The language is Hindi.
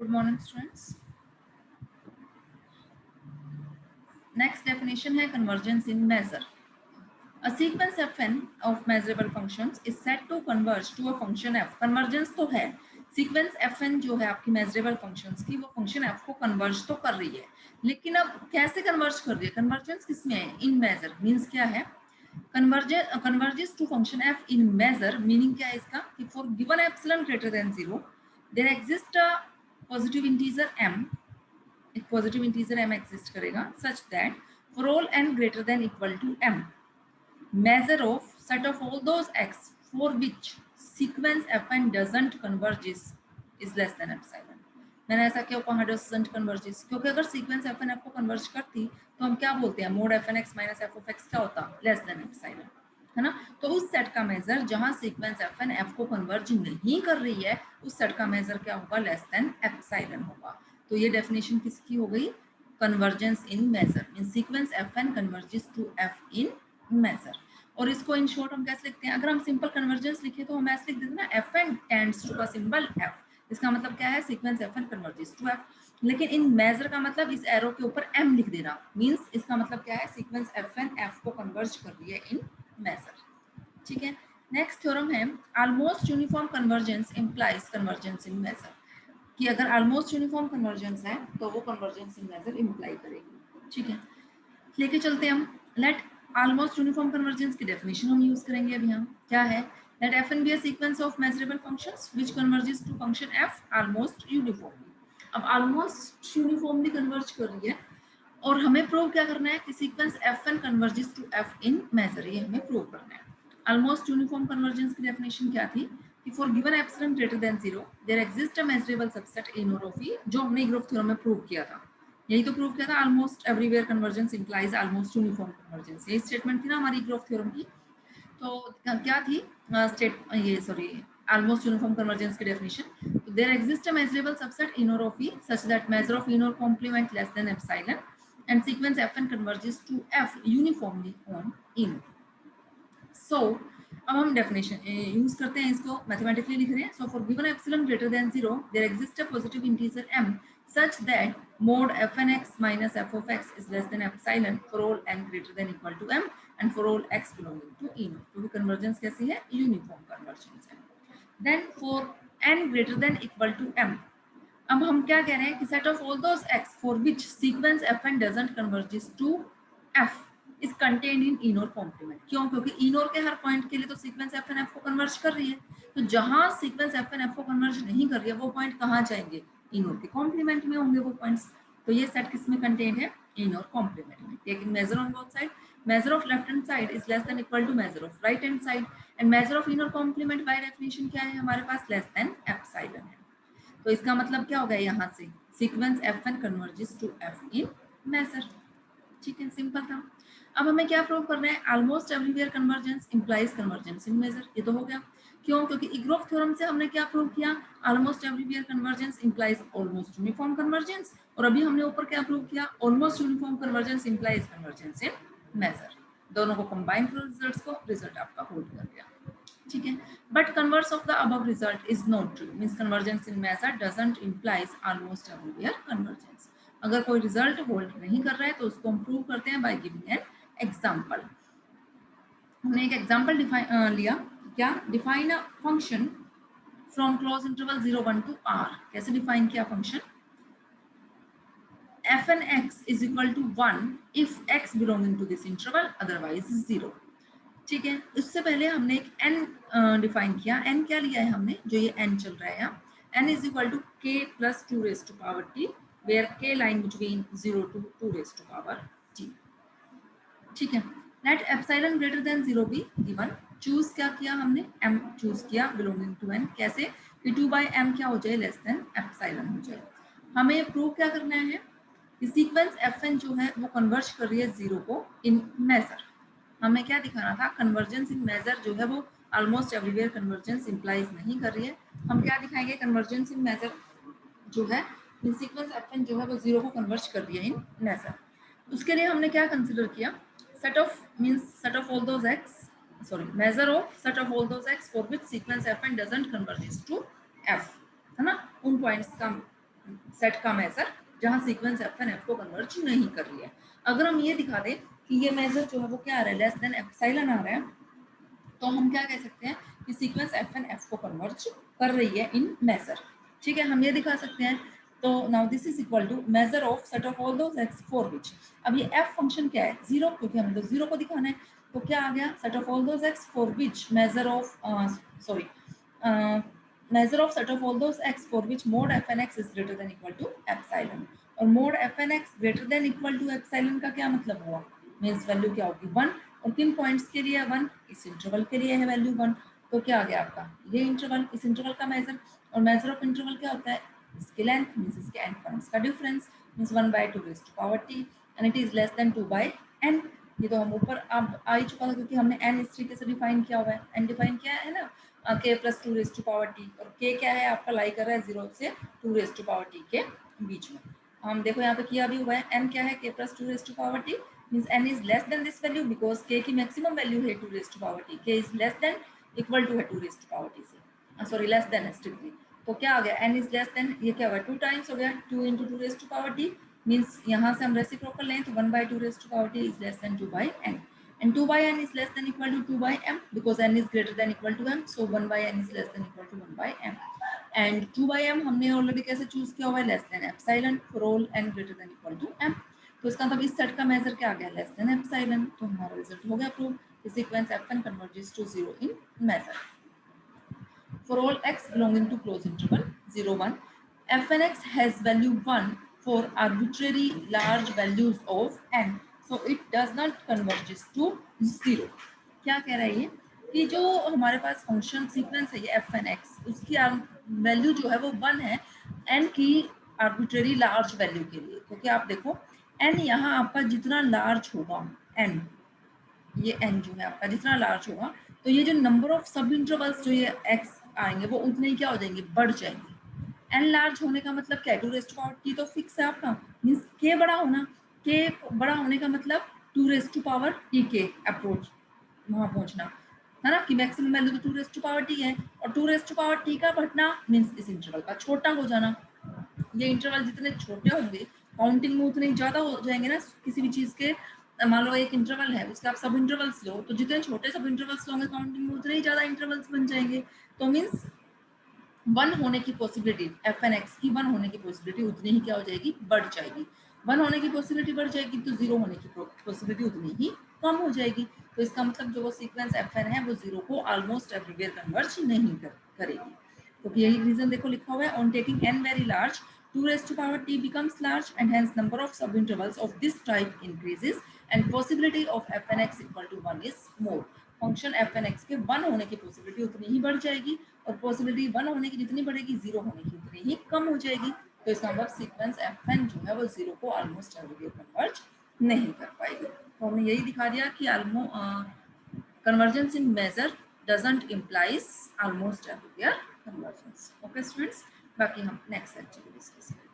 Good morning students. Next definition है convergence in measure. A sequence fn of measurable functions is said to converge to a function f। Convergence तो है, सीक्वेंस fn जो है आपकी मेजरेबल फंक्शंस की, वो फंक्शन f को कन्वर्ज तो कर रही है, लेकिन अब कैसे कन्वर्ज कर रही है? कन्वर्जेंस किसमें है? In major. मींस क्या है? Converges to function f in measure, meaning क्या है इसका कि for given epsilon greater than 0 there exist a positive integer m, एक पॉजिटिव इंटीजर m एग्जिस्ट करेगा such that for all n greater than equal to m measure of set of all those x for which sequence fn doesn't converges is less than epsilon। मैंने ऐसा क्यों कहा doesn't converges? क्योंकि अगर सीक्वेंस fn f को कन्वर्ज करती तो हम क्या बोलते हैं, mode fn x minus f of x क्या होता? लेस देन एप्सिलॉन, है ना। तो उस सेट का मेजर जहां सीक्वेंस fn f को कन्वर्ज नहीं कर रही है, उस सेट का मेजर क्या होगा? लेस देन एप्सिलॉन होगा। तो ये डेफिनेशन किसकी हो गई? Convergence in measure mean sequence fn converges to f in measure. और इसको इन शॉर्ट हम कैसे लिखते हैं? अगर हम सिंपल कन्वर्जेंस लिखे तो हम ऐसे लिख देते हैं ना, fn tends to the symbol f। इसका मतलब क्या है? Sequence fn converges to f। लेकिन इन मेजर का मतलब इस एरो के ऊपर m लिख देना, मींस इसका मतलब क्या है? सीक्वेंस fn f को कन्वर्ज कर रही है इन मेजर। ठीक है। नेक्स्ट थ्योरम है almost uniform convergence implies convergence in measure, कि अगर ऑलमोस्ट यूनिफॉर्म कन्वर्जेंस है तो वो कन्वर्जेंस इन मेजर इंप्लाई करेगी। ठीक है, लेके चलते हैं हम। लेट ऑलमोस्ट यूनिफॉर्म कन्वर्जेंस की डेफिनेशन हम यूज करेंगे अभी। हम क्या है? Let fn be a sequence of measurable functions which converges to function f almost uniformly. अब ऑलमोस्ट यूनिफॉर्मली कन्वर्ज कर रही है और हमें प्रूव क्या करना है कि sequence fn converges to f in measure, ये हमें प्रूव करना है। ऑलमोस्ट यूनिफॉर्म कन्वर्जेंस की डेफिनेशन क्या थी कि for given epsilon greater than 0 there exist a measurable subset in और ऑफ ई, जो हमने ग्रुप थ्योरम में प्रूव किया था। यही तो प्रूव किया था, almost everywhere convergence implies almost uniform convergence. यही स्टेटमेंट थी ना हमारी ग्रुप थ्योरम की। तो क्या थी ऑलमोस्ट यूनिफॉर्म कन्वर्जेंस की definition? There exist a measurable subset in और of E such that measure of in और complement less than epsilon and sequence fn converges to f uniformly on in. So अब हम डेफिनेशन यूज करते हैं, इसको मैथमेटिकली लिख रहे हैं। So for given epsilon greater than 0 there exist a positive integer m such that mod fn x minus f of x is less than epsilon for all n greater than equal to m and for all x belonging to e naught। क्योंकि कन्वर्जेंस कैसी है? यूनिफॉर्म कन्वर्जेंस है। Then for n greater than equal to m, अब हम क्या कह रहे हैं कि set of all those x for which sequence fn doesn't converges to f is contained in E naught complement. क्यों? क्योंकि इनोर के हर पॉइंट के लिए तो सीक्वेंस fn f को कन्वर्ज कर रही है, तो जहां सीक्वेंस fn f को कन्वर्ज नहीं कर रही है वो पॉइंट कहाँ जाएंगे? इनोर के कॉम्प्लीमेंट में होंगे वो पॉइंट्स। तो ये सेट किसमें कंटेन्ड है? इनोर कॉम्प्लीमेंट में। Taking major on both side, measure of left hand side is less than equal to measure of right hand side and measure of inner complement by definition क्या है हमारे पास? less than epsilon है। तो इसका मतलब क्या हो गया? यहाँ से sequence fn converges to f in measure. ठीक है, सिंपल था। अब हमें क्या प्रूव करना है? Almost everywhere convergence implies convergence in measure. ये तो हो गया। क्यों? क्योंकि इग्रोफ थ्योरम से हमने क्या प्रूव किया? Almost everywhere convergence implies almost uniform convergence. और अभी हमने ऊपर क्या प्रूव किया? Almost uniform convergence implies convergence in measure. दोनों को कंबाइन करो रिजल्ट्स को, रिजल्ट आपका होल्ड कर गया। ठीक है, but converse of the above result is not true, means convergence in measure doesn't implies almost everywhere convergence. अगर कोई रिजल्ट होल्ड नहीं कर रहा है तो उसको हम प्रूव करते हैं बाय गिविंग एन एग्जांपल। हमने एक एग्जांपल लिया। क्या? Define a function from close interval 0 1 to r। कैसे डिफाइन किया function? fn x is equal to 1 if x belonging to this interval otherwise 0। ठीक है, इससे पहले हमने एक n डिफाइन किया। n क्या लिया है हमने? जो ये n चल रहा है यहाँ, n is equal to k plus 2 raised to power t where k lying between 0 to 2 raised to power t। ठीक है, let epsilon greater than 0 be given. Choose क्या किया हमने? m चूज किया बिलोंगिंग टू n। कैसे? कि 2/m क्या हो जाए? लेस देन एप्सिलॉन हो जाए। हमें प्रूव क्या करना है कि सीक्वेंस fn जो है वो कन्वर्ज कर रही है 0 को इन मेजर। हमें क्या दिखाना था? कन्वर्जेंस इन मेजर जो है वो ऑलमोस्ट एवरीवेयर कन्वर्जेंस इंप्लाइज नहीं कर रही है। हम क्या दिखाएंगे? कन्वर्जेंस इन मेजर जो है सीक्वेंस fn जो है वो 0 को कन्वर्ज कर रही है इन मेजर। उसके लिए हमने क्या कंसिडर किया? Set of means set of all those x measure of set of all those x for which sequence fn doesn't converges to f, है ना। उन पॉइंट्स का सेट का मेजर जहां सीक्वेंस एफ एन एफ को कन्वर्ज नहीं कर रही है। अगर हम ये दिखा दें कि ये मेजर जो है वो क्या आ रहा है, लेस देन एप्सिलॉन आ रहा है, तो हम क्या कह सकते हैं कि सीक्वेंस एफ एन एफ को कन्वर्ज कर रही है इन मेजर। ठीक है, हम ये दिखा सकते हैं। तो now this is equal to measure of set of all those x for which, अब ये एफ फंक्शन क्या है, जीरो, क्योंकि हमें तो जीरो को दिखाना है। तो क्या आ गया, set of all those x for which measure of sorry measure of set of all those x for which mod fn x is greater than equal to epsilon। और mod fn x greater than equal to epsilon का क्या मतलब हुआ, मीन्स वैल्यू क्या होगी 1, और किन पॉइंट्स के लिए 1, इस इंटरवल के लिए है वैल्यू 1। तो क्या आ गया आपका ये इंटरवल, इस इंटरवल का मेजर, और मेजर ऑफ इंटरवल क्या होता है, इसकी लेंथ मीन्स इसके एंड पॉइंट्स का difference, means 1/2 and it is less then 2/n। ये तो हम ऊपर अब आ ही चुका था क्योंकि हमने n इस तरीके से डिफाइन किया हुआ है, n डिफाइन किया है ना k प्लस 2 और k क्या है आपका लाई कर रहा है 0 से 2 के बीच में। हम देखो यहाँ पे किया भी हुआ है, n क्या है k plus 2 means n is less than this value because k की मैक्सिमम वैल्यू है 2 k is less than equal to है 2 से, सॉरी लेस देन है स्ट्रिक्टली। तो क्या आ गया, n इज लेस देन, ये क्या हुआ 2 टाइम्स हो गया, 2 into 2 मीन्स यहाँ से हम रेसिप्रोकल लें तो 1/2 is less then 2/n, and 2/n is less than equal to 2/m because n is greater than equal to m, so 1/n is less than equal to 1/m, and 2/m हमने ऑलरेडी कैसे चूज किया हुआ है, less than epsilon for all n greater than equal to m। तो इसका मतलब इस सेट का मेजर क्या आ गया, लेस देन एप्सिलॉन। तो हमारा रिजल्ट हो गया prove, the sequence f1 converges to 0 in measure for all x belonging to closed interval 0 1, fn x has value 1 for arbitrary large values of n, so it does not converges to 0। क्या कह रहा है ये कि जो हमारे पास फंक्शन सीक्वेंस है ये fn x, उसकी वैल्यू जो है वो 1 है n की आर्बिट्रेरी लार्ज वैल्यू के लिए, क्योंकि आप देखो n यहाँ आपका जितना लार्ज होगा n, ये n जो है आपका जितना लार्ज होगा, तो ये जो नंबर ऑफ सब इंटरवल्स जो ये x आएंगे वो उतने ही क्या हो जाएंगे, बढ़ जाएंगे। n लार्ज होने का मतलब क्या है, 2 तो फिक्स है आपका, मीन्स k बड़ा होना, k बड़ा होने का मतलब 2 के अप्रोच वहां पहुंचना है ना, कि मैक्सिमम वैल्यू तो 2 है, और 2 का बढ़ना मीन्स इस इंटरवल का छोटा हो जाना। ये इंटरवल जितने छोटे होंगे काउंटिंग में उतने ज्यादा हो जाएंगे ना किसी भी चीज के। मान लो एक इंटरवल है, उसके आप सब इंटरवल्स लो, तो जितने छोटे सब इंटरवल्स लोगे काउंटिंग में उतने ही ज्यादा इंटरवल्स बन जाएंगे। तो मीन्स 1 होने की पॉसिबिलिटी, fn x की 1 होने की पॉसिबिलिटी उतनी ही क्या हो जाएगी, बढ़ जाएगी। 1 होने की पॉसिबिलिटी बढ़ जाएगी तो 0 होने की पॉसिबिलिटी उतनी ही कम हो जाएगी। तो इसका मतलब जो वो सीक्वेंस fn है वो 0 को ऑलमोस्ट एवरीवेयर कन्वर्ज नहीं करेगी। तो यही रीजन देखो लिखा हुआ है, on taking n very large 2 becomes large and hence number of subintervals of this type increases and possibility of fn x equal to 1 is more। Function fn x के 1 होने की पॉसिबिलिटी उतनी ही बढ़ जाएगी, और पॉसिबिलिटी 1 होने की जितनी बढ़ेगी 0 होने की उतनी ही कम हो जाएगी। तो इसका मतलब सीक्वेंस fn जो है वो 0 को ऑलमोस्ट एवरीवेयर कन्वर्ज नहीं कर पाएगी। तो हमने यही दिखा दिया कि convergence in measure doesn't implies almost everywhere convergence। Okay students, बाकी हम नेक्स्ट लेक्चर में डिस्कस करेंगे।